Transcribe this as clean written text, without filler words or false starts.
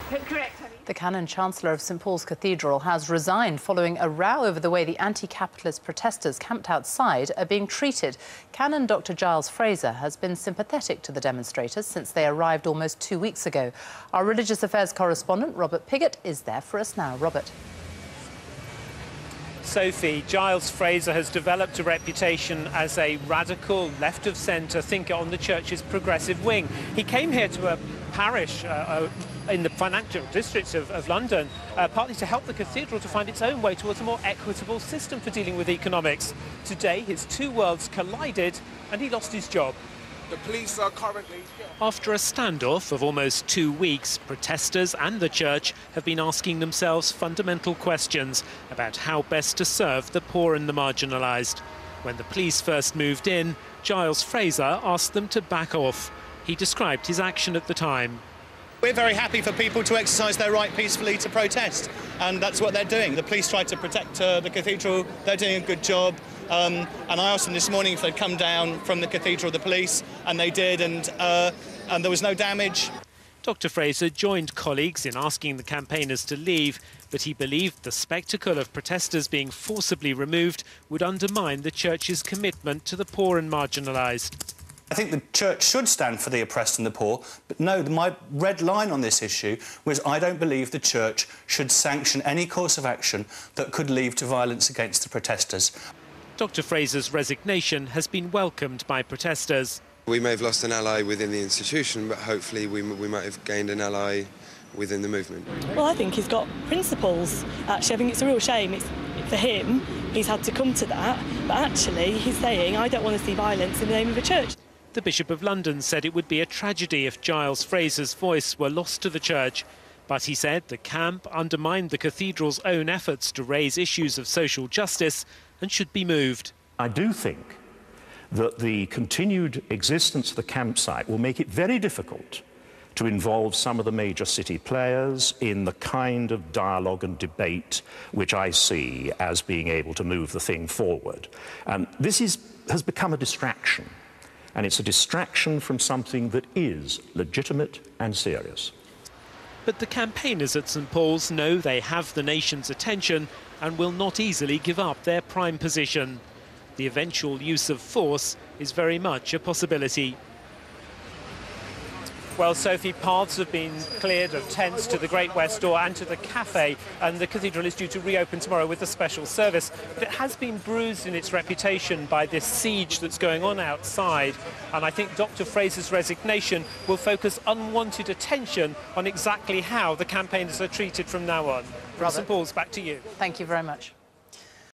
Correct. The Canon Chancellor of St Paul's Cathedral has resigned following a row over the way the anti-capitalist protesters camped outside are being treated. Canon Dr. Giles Fraser has been sympathetic to the demonstrators since they arrived almost 2 weeks ago. Our religious affairs correspondent, Robert Piggott, is there for us now. Robert. Sophie, Giles Fraser has developed a reputation as a radical, left-of-centre thinker on the church's progressive wing. He came here to a parish in the financial districts of London, partly to help the cathedral to find its own way towards a more equitable system for dealing with economics. Today, his two worlds collided and he lost his job. The police are currently... After a standoff of almost 2 weeks, protesters and the church have been asking themselves fundamental questions about how best to serve the poor and the marginalised. When the police first moved in, Giles Fraser asked them to back off. He described his action at the time. We're very happy for people to exercise their right peacefully to protest, and that's what they're doing. The police tried to protect the cathedral. They're doing a good job. And I asked them this morning if they'd come down from the cathedral, the police, and they did, and there was no damage. Dr. Fraser joined colleagues in asking the campaigners to leave, but he believed the spectacle of protesters being forcibly removed would undermine the church's commitment to the poor and marginalised. I think the church should stand for the oppressed and the poor, but no, my red line on this issue was I don't believe the church should sanction any course of action that could lead to violence against the protesters. Dr. Fraser's resignation has been welcomed by protesters. We may have lost an ally within the institution, but hopefully we might have gained an ally within the movement. Well, I think he's got principles. Actually, I think it's a real shame. For him, he's had to come to that, but actually he's saying, I don't want to see violence in the name of a church. The Bishop of London said it would be a tragedy if Giles Fraser's voice were lost to the church. But he said the camp undermined the cathedral's own efforts to raise issues of social justice and should be moved. I do think that the continued existence of the campsite will make it very difficult to involve some of the major city players in the kind of dialogue and debate which I see as being able to move the thing forward. This has become a distraction, and it's a distraction from something that is legitimate and serious. But the campaigners at St Paul's know they have the nation's attention and will not easily give up their prime position. The eventual use of force is very much a possibility. Well, Sophie, paths have been cleared of tents to the Great West Door and to the cafe, and the cathedral is due to reopen tomorrow with a special service. But it has been bruised in its reputation by this siege that's going on outside, and I think Dr. Fraser's resignation will focus unwanted attention on exactly how the campaigners are treated from now on. From St Paul's, back to you. Thank you very much.